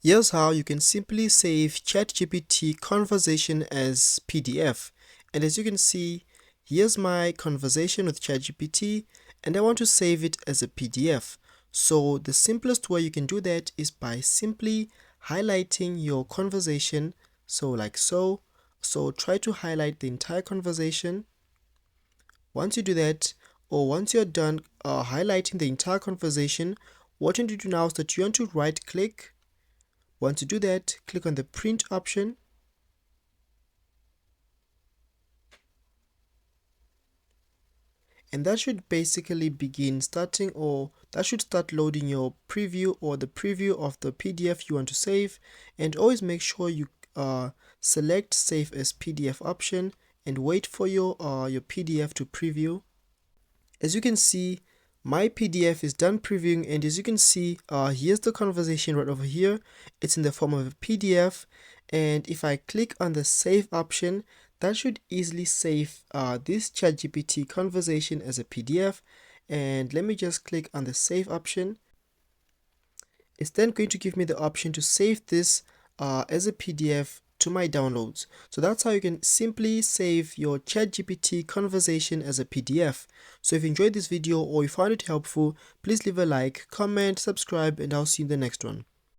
Here's how you can simply save ChatGPT conversation as PDF. And as you can see, here's my conversation with ChatGPT, and I want to save it as a PDF. So the simplest way you can do that is by simply highlighting your conversation. So like so. So try to highlight the entire conversation. Once you do that, or once you're done highlighting the entire conversation, what you need to do now is that you want to right click. Once you do that, click on the print option, and that should basically begin starting, or that should start loading your preview or the preview of the PDF you want to save. And always make sure you select save as PDF option and wait for your PDF to preview. As you can see, my PDF is done previewing, and as you can see, here's the conversation right over here. It's in the form of a PDF, and if I click on the save option, that should easily save this ChatGPT conversation as a PDF. And let me just click on the save option. It's then going to give me the option to save this as a PDF to my downloads. So that's how you can simply save your ChatGPT conversation as a PDF. So if you enjoyed this video or you found it helpful, please leave a like, comment, subscribe, and I'll see you in the next one.